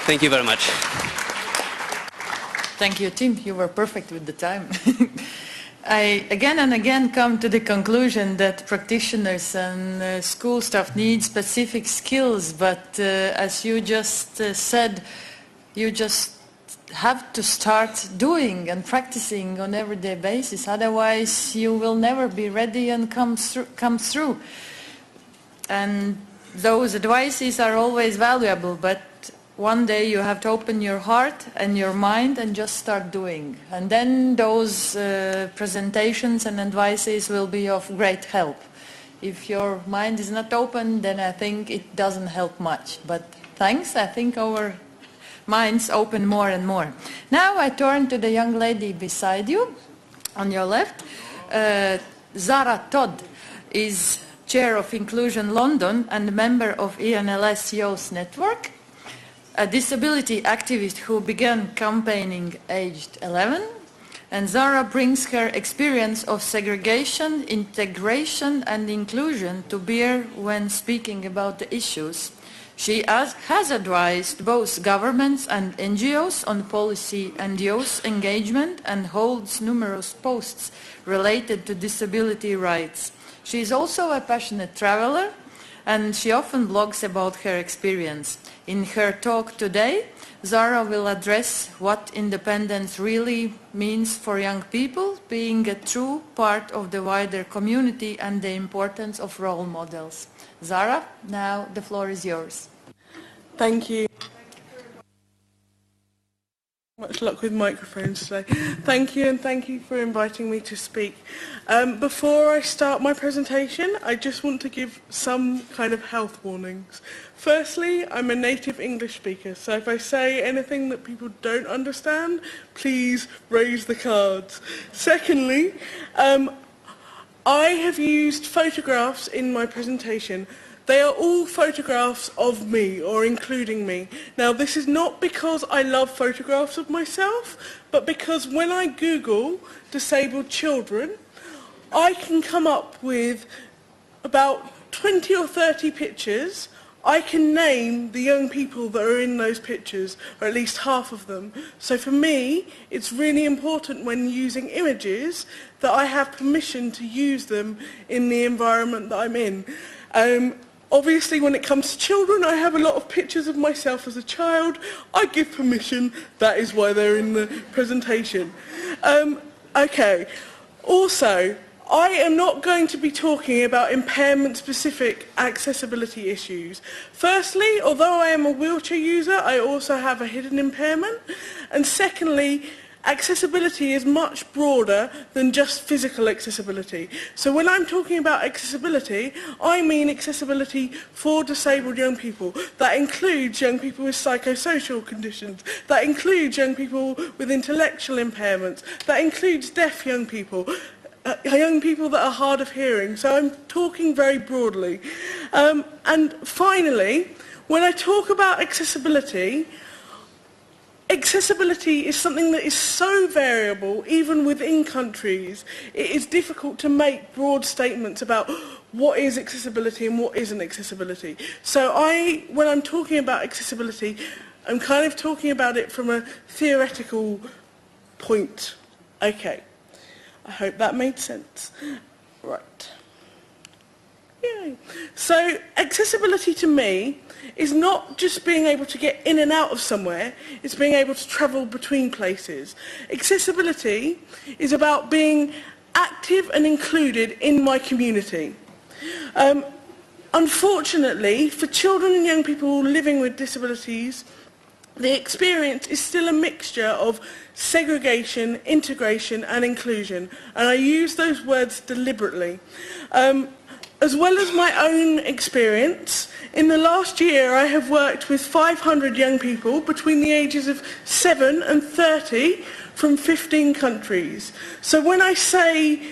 Thank you very much. Thank you, Tim. You were perfect with the time. I again and again come to the conclusion that practitioners and school staff need specific skills, but as you just said, you just have to start doing and practicing on everyday basis. Otherwise, you will never be ready and come through. And those advices are always valuable, but one day you have to open your heart and your mind and just start doing. And then those presentations and advices will be of great help. If your mind is not open, then I think it doesn't help much. But thanks, I think our minds open more and more. Now I turn to the young lady beside you, on your left. Zara Todd is Chair of Inclusion London and a member of ENLS Youth Network, a disability activist who began campaigning aged 11. And Zara brings her experience of segregation, integration and inclusion to bear when speaking about the issues. She has advised both governments and NGOs on policy and youth engagement and holds numerous posts related to disability rights. She is also a passionate traveler and she often blogs about her experience. In her talk today, Zara will address what independence really means for young people, being a true part of the wider community and the importance of role models. Zara, now the floor is yours. Thank you. Much luck with microphones today. Thank you, and thank you for inviting me to speak. Before I start my presentation, I just want to give some kind of health warnings. Firstly, I'm a native English speaker, so if I say anything that people don't understand, please raise the cards. Secondly, I have used photographs in my presentation. They are all photographs of me, or including me. Now, this is not because I love photographs of myself, but because when I Google disabled children, I can come up with about 20 or 30 pictures. I can name the young people that are in those pictures, or at least half of them. So for me, it's really important when using images that I have permission to use them in the environment that I'm in. Obviously, when it comes to children, I have a lot of pictures of myself as a child. I give permission. That is why they're in the presentation. Okay. Also, I am not going to be talking about impairment-specific accessibility issues. Firstly, although I am a wheelchair user, I also have a hidden impairment. And secondly, accessibility is much broader than just physical accessibility. So when I'm talking about accessibility, I mean accessibility for disabled young people. That includes young people with psychosocial conditions. That includes young people with intellectual impairments. That includes deaf young people that are hard of hearing. So I'm talking very broadly. And finally, when I talk about accessibility is something that is so variable, even within countries. It is difficult to make broad statements about what is accessibility and what isn't accessibility. So when I'm talking about accessibility, I'm kind of talking about it from a theoretical point. Okay. I hope that made sense. Right. Yay. So accessibility to me is not just being able to get in and out of somewhere, it's being able to travel between places. Accessibility is about being active and included in my community. Unfortunately, for children and young people living with disabilities, the experience is still a mixture of segregation, integration and inclusion, and I use those words deliberately. As well as my own experience, in the last year I have worked with 500 young people between the ages of 7 and 30 from 15 countries. So when I say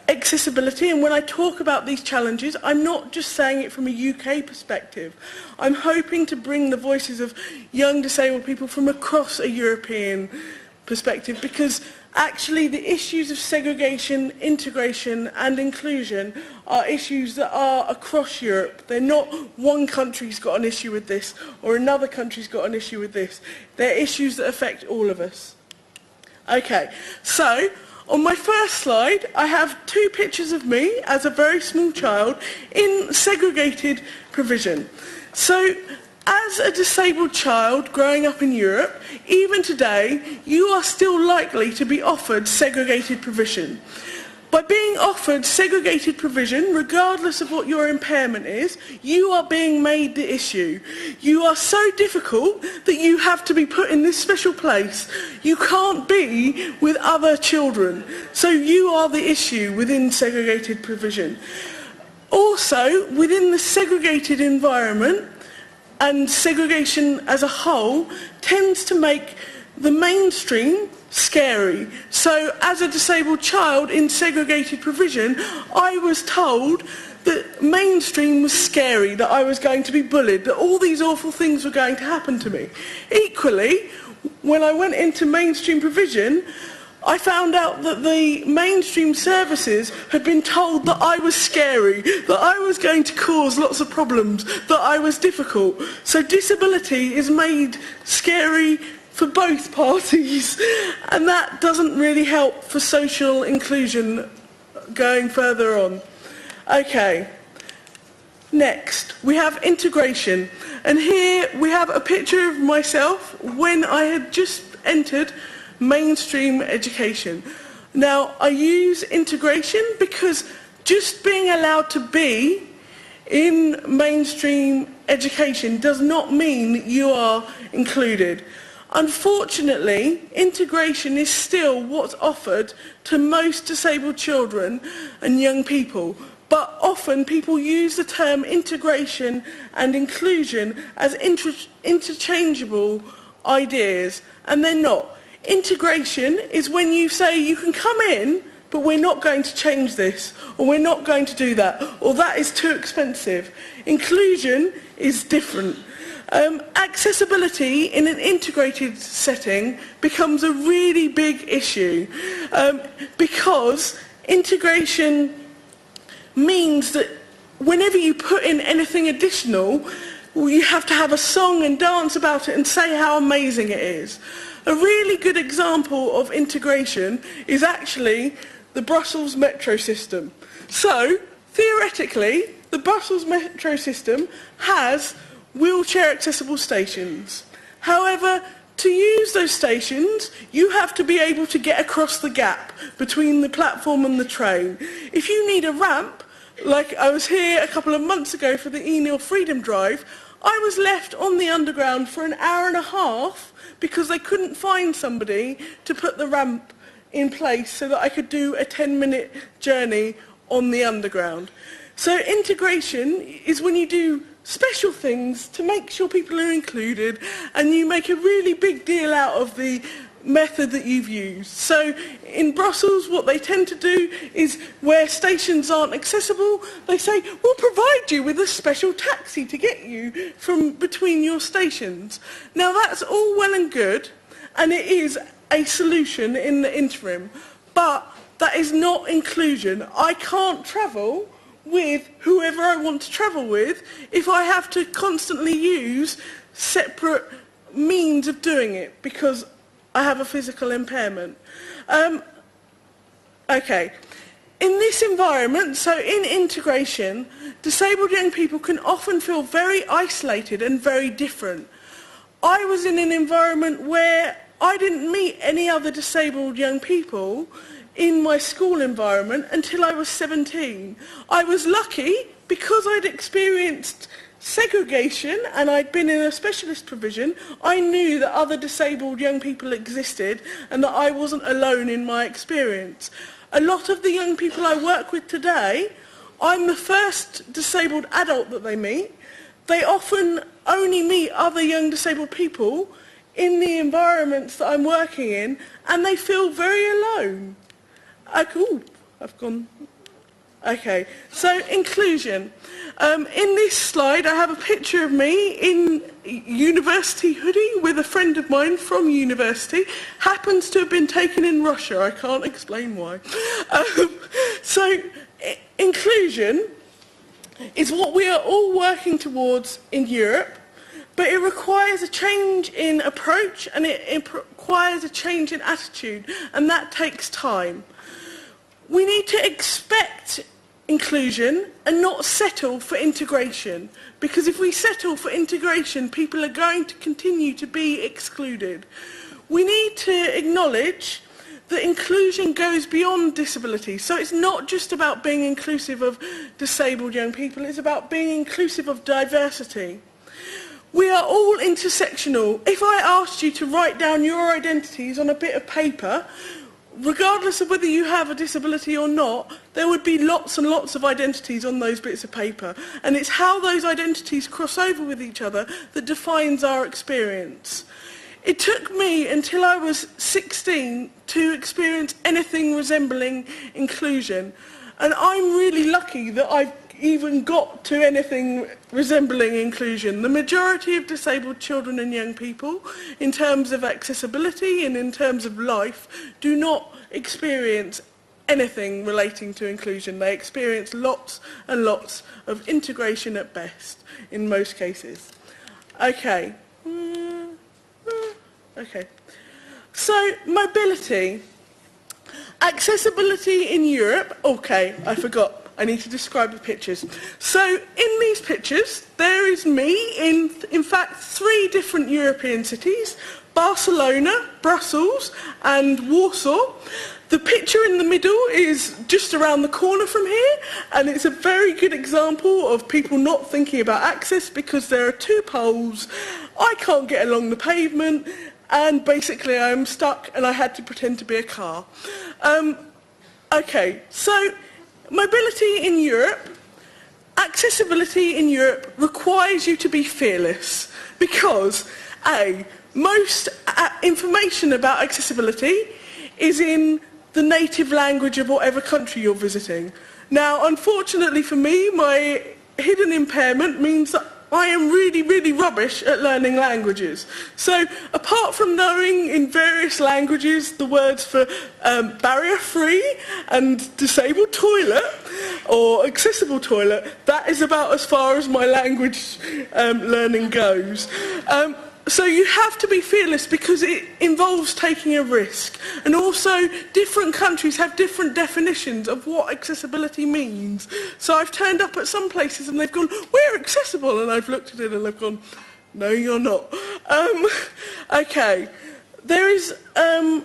accessibility and when I talk about these challenges, I'm not just saying it from a UK perspective. I'm hoping to bring the voices of young disabled people from across a European perspective, because Actually, the issues of segregation, integration and inclusion are issues that are across Europe. They're not one country's got an issue with this or another country's got an issue with this. They're issues that affect all of us. Okay, so on my first slide, I have two pictures of me as a very small child in segregated provision. So, as a disabled child growing up in Europe, even today, you are still likely to be offered segregated provision. By being offered segregated provision, regardless of what your impairment is, you are being made the issue. You are so difficult that you have to be put in this special place. You can't be with other children. So you are the issue within segregated provision. Also, within the segregated environment, and segregation as a whole tends to make the mainstream scary. So as a disabled child in segregated provision, I was told that mainstream was scary, that I was going to be bullied, that all these awful things were going to happen to me. Equally, when I went into mainstream provision, I found out that the mainstream services had been told that I was scary, that I was going to cause lots of problems, that I was difficult. So disability is made scary for both parties, and that doesn't really help for social inclusion going further on. Okay, next we have integration, and here we have a picture of myself when I had just entered mainstream education. Now, I use integration because just being allowed to be in mainstream education does not mean that you are included. Unfortunately, integration is still what's offered to most disabled children and young people, but often people use the term integration and inclusion as interchangeable ideas, and they're not. Integration is when you say you can come in, but we're not going to change this, or we're not going to do that, or that is too expensive. Inclusion is different. Accessibility in an integrated setting becomes a really big issue because integration means that whenever you put in anything additional, you have to have a song and dance about it and say how amazing it is. A really good example of integration is actually the Brussels metro system. So, theoretically, the Brussels metro system has wheelchair accessible stations. However, to use those stations, you have to be able to get across the gap between the platform and the train. If you need a ramp, like I was here a couple of months ago for the E-Nil Freedom Drive, I was left on the underground for an hour and a half because they couldn't find somebody to put the ramp in place so that I could do a 10-minute journey on the underground. So integration is when you do special things to make sure people are included, and you make a really big deal out of the method that you've used. So in Brussels, what they tend to do is where stations aren't accessible, they say, we'll provide you with a special taxi to get you from between your stations. Now that's all well and good, and it is a solution in the interim, but that is not inclusion. I can't travel with whoever I want to travel with if I have to constantly use separate means of doing it because I have a physical impairment. Okay. In this environment, so in integration, disabled young people can often feel very isolated and very different. I was in an environment where I didn't meet any other disabled young people in my school environment until I was 17. I was lucky because I'd experienced segregation and I'd been in a specialist provision. I knew that other disabled young people existed and that I wasn't alone in my experience. A lot of the young people I work with today, I'm the first disabled adult that they meet. They often only meet other young disabled people in the environments that I'm working in, and they feel very alone. I've gone Okay, so inclusion. In this slide I have a picture of me in university hoodie with a friend of mine from university. Happens to have been taken in Russia, I can't explain why. Inclusion is what we are all working towards in Europe, but it requires a change in approach and it requires a change in attitude, and that takes time. We need to expect inclusion and not settle for integration, because if we settle for integration, people are going to continue to be excluded. We need to acknowledge that inclusion goes beyond disability, so it's not just about being inclusive of disabled young people, it's about being inclusive of diversity. We are all intersectional. If I asked you to write down your identities on a bit of paper, regardless of whether you have a disability or not, there would be lots and lots of identities on those bits of paper. And it's how those identities cross over with each other that defines our experience. It took me until I was 16 to experience anything resembling inclusion. And I'm really lucky that I've even got to anything resembling inclusion. The majority of disabled children and young people, in terms of accessibility and in terms of life, do not experience anything relating to inclusion. They experience lots and lots of integration at best, in most cases. Okay. Okay. So, mobility. Accessibility in Europe. Okay, I forgot. I need to describe the pictures. So in these pictures, there is me in fact 3 different European cities, Barcelona, Brussels and Warsaw. The picture in the middle is just around the corner from here, and it's a very good example of people not thinking about access because there are 2 poles, I can't get along the pavement, and basically I'm stuck and I had to pretend to be a car. Okay, so mobility in Europe, accessibility in Europe requires you to be fearless because, A, most information about accessibility is in the native language of whatever country you're visiting. Now, unfortunately for me, my hidden impairment means that I am really, really rubbish at learning languages. So, apart from knowing in various languages the words for barrier-free and disabled toilet, or accessible toilet, that is about as far as my language learning goes. So you have to be fearless because it involves taking a risk. And also, different countries have different definitions of what accessibility means. So I've turned up at some places and they've gone, we're accessible, and I've looked at it and they've gone, no, you're not. Okay, there is a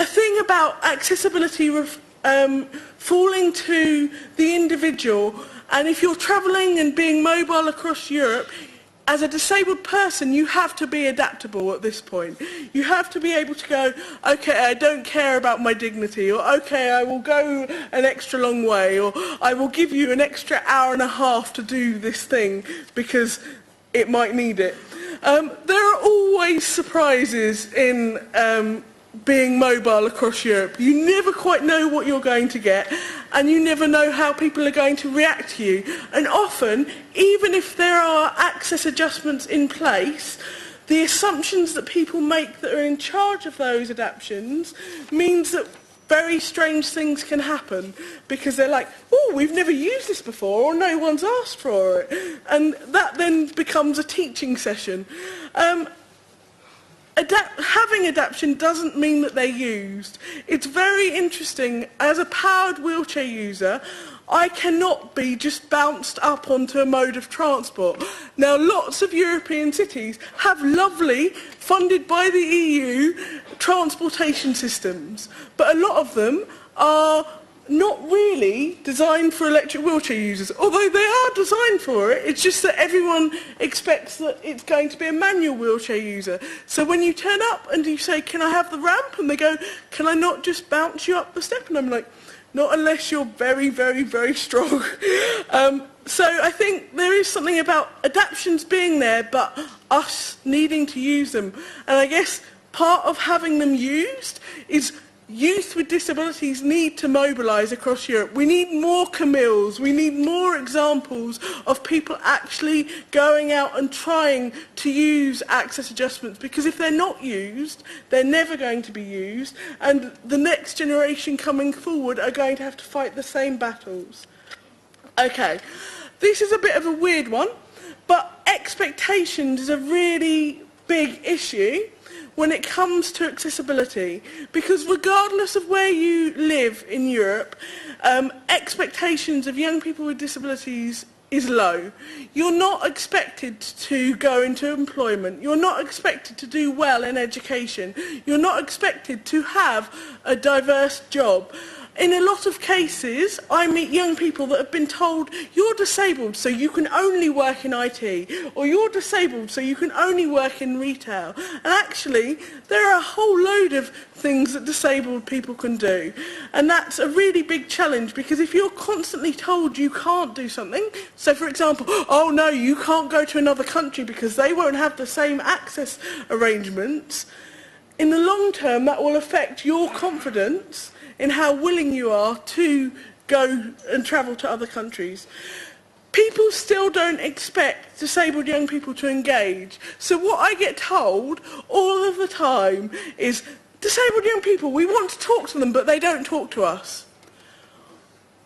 thing about accessibility falling to the individual, and if you're travelling and being mobile across Europe, as a disabled person, you have to be adaptable at this point. You have to be able to go, okay, I don't care about my dignity, or okay, I will go an extra long way, or I will give you an extra hour and a half to do this thing because it might need it. There are always surprises in being mobile across Europe. You never quite know what you're going to get, and you never know how people are going to react to you. And often, even if there are access adjustments in place, the assumptions that people make that are in charge of those adaptations means that very strange things can happen, because they're like, oh, we've never used this before, or no one's asked for it. And that then becomes a teaching session. Having adaptation doesn't mean that they're used. It's very interesting. As a powered wheelchair user, I cannot be just bounced up onto a mode of transport. Now, lots of European cities have lovely, funded by the EU, transportation systems, but a lot of them are not really designed for electric wheelchair users, although they are designed for it. It's just that everyone expects that it's going to be a manual wheelchair user. So when you turn up and you say, can I have the ramp? And they go, can I not just bounce you up the step? And I'm like, not unless you're very, very, very strong. So I think there is something about adaptations being there, but us needing to use them. And I guess part of having them used is youth with disabilities need to mobilise across Europe. We need more Camilles, we need more examples of people actually going out and trying to use access adjustments, because if they're not used, they're never going to be used, and the next generation coming forward are going to have to fight the same battles. Okay, this is a bit of a weird one, but expectations is a really big issue when it comes to accessibility, because regardless of where you live in Europe, expectations of young people with disabilities is low. You're not expected to go into employment. You're not expected to do well in education. You're not expected to have a diverse job. In a lot of cases, I meet young people that have been told, you're disabled so you can only work in IT, or you're disabled so you can only work in retail. And actually, there are a whole load of things that disabled people can do. And that's a really big challenge, because if you're constantly told you can't do something, so for example, oh no, you can't go to another country because they won't have the same access arrangements, in the long term that will affect your confidence in how willing you are to go and travel to other countries. People still don't expect disabled young people to engage. So what I get told all of the time is, disabled young people, we want to talk to them, but they don't talk to us.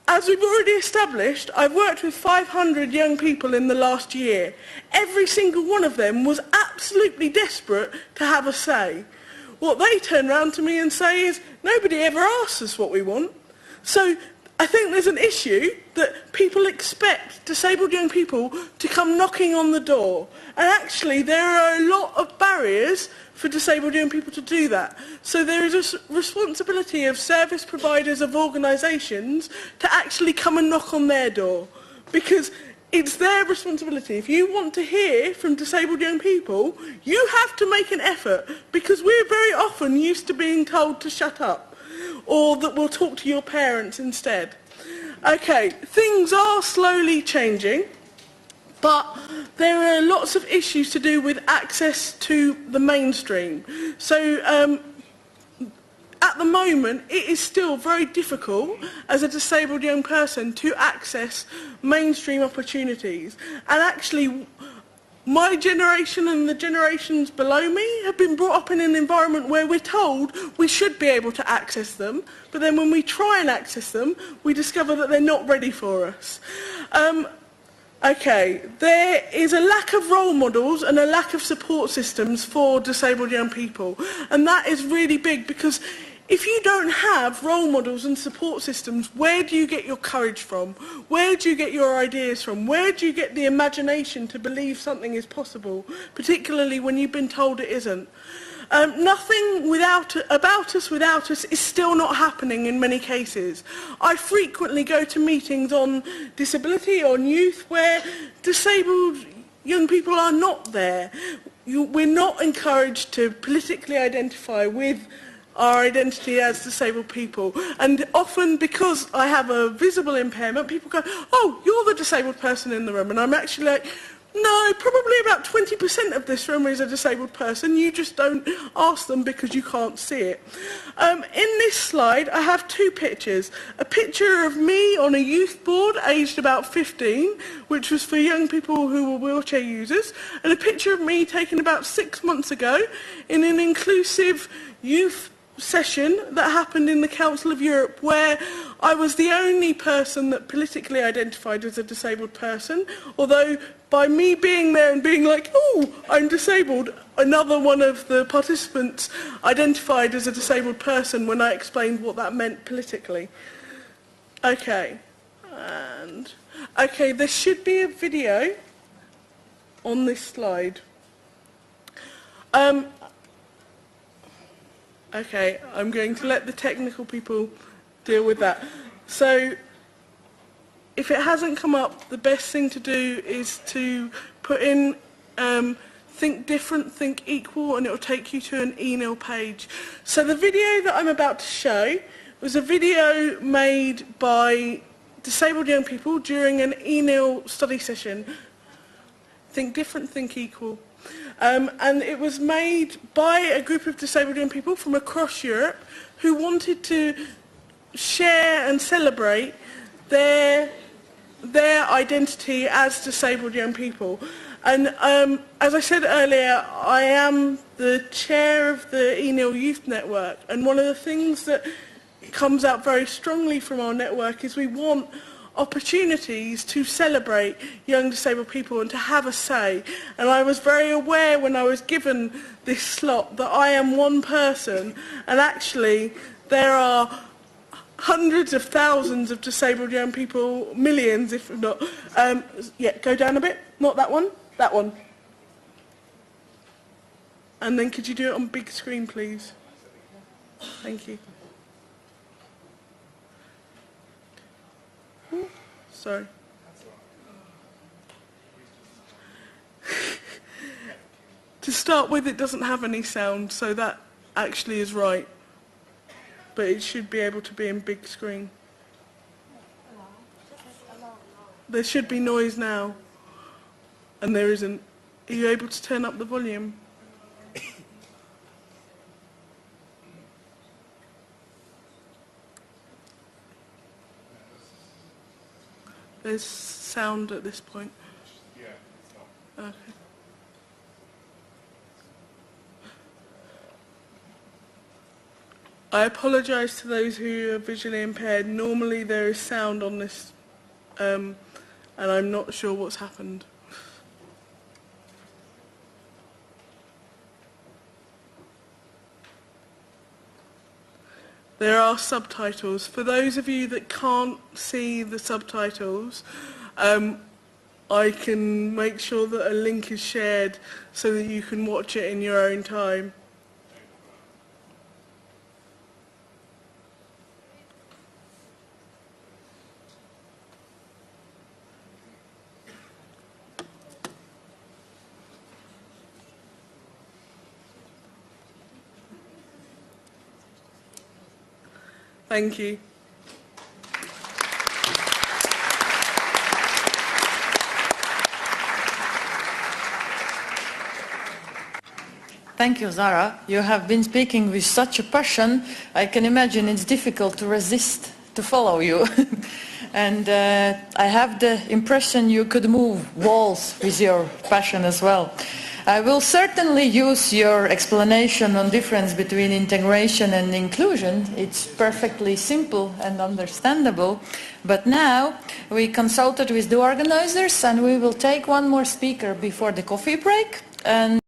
As we've already established, I've worked with 500 young people in the last year. Every single one of them was absolutely desperate to have a say. What they turn around to me and say is, nobody ever asks us what we want. So I think there's an issue that people expect disabled young people to come knocking on the door. And actually there are a lot of barriers for disabled young people to do that. So there is a responsibility of service providers, of organisations, to actually come and knock on their door. Because it's their responsibility. If you want to hear from disabled young people, you have to make an effort, because we're very often used to being told to shut up, or that we'll talk to your parents instead. Okay, things are slowly changing, but there are lots of issues to do with access to the mainstream. So at the moment, it is still very difficult as a disabled young person to access mainstream opportunities. And actually, my generation and the generations below me have been brought up in an environment where we're told we should be able to access them, but then when we try and access them, we discover that they're not ready for us. Okay, there is a lack of role models and a lack of support systems for disabled young people, and that is really big, because if you don't have role models and support systems, where do you get your courage from? Where do you get your ideas from? Where do you get the imagination to believe something is possible, particularly when you've been told it isn't? Nothing about us without us is still not happening in many cases. I frequently go to meetings on disability, on youth, where disabled young people are not there. We're not encouraged to politically identify with our identity as disabled people. And often, because I have a visible impairment, people go, oh, you're the disabled person in the room. And I'm actually like, no, probably about 20% of this room is a disabled person. You just don't ask them because you can't see it. In this slide, I have two pictures. A picture of me on a youth board, aged about 15, which was for young people who were wheelchair users, and a picture of me taken about 6 months ago in an inclusive youth session that happened in the Council of Europe, where I was the only person that politically identified as a disabled person, although by me being there and being like, oh, I'm disabled, another one of the participants identified as a disabled person when I explained what that meant politically. Okay, and okay, there should be a video on this slide. Okay, I'm going to let the technical people deal with that. So, if it hasn't come up, the best thing to do is to put in think different, think equal, and it will take you to an email page. So the video that I'm about to show was a video made by disabled young people during an ENIL study session. Think different, think equal. And it was made by a group of disabled young people from across Europe who wanted to share and celebrate their identity as disabled young people. And as I said earlier, I am the chair of the ENIL Youth Network, and one of the things that comes out very strongly from our network is we want opportunities to celebrate young disabled people and to have a say. And I was very aware when I was given this slot that I am one person, and actually there are hundreds of thousands of disabled young people, millions if not. Yeah, go down a bit, not that one, that one. And then could you do it on big screen, please? Thank you. Ooh, sorry. To start with, it doesn't have any sound, so that actually is right. But it should be able to be in big screen. There should be noise now, and there isn't. Are you able to turn up the volume? There's sound at this point. Okay. I apologise to those who are visually impaired. Normally there is sound on this, and I'm not sure what's happened. There are subtitles. For those of you that can't see the subtitles, I can make sure that a link is shared so that you can watch it in your own time. Thank you. Thank you, Zara. You have been speaking with such a passion. I can imagine it's difficult to resist to follow you. And I have the impression you could move walls with your passion as well. I will certainly use your explanation on difference between integration and inclusion. It's perfectly simple and understandable. But now we consulted with the organizers and we will take one more speaker before the coffee break. And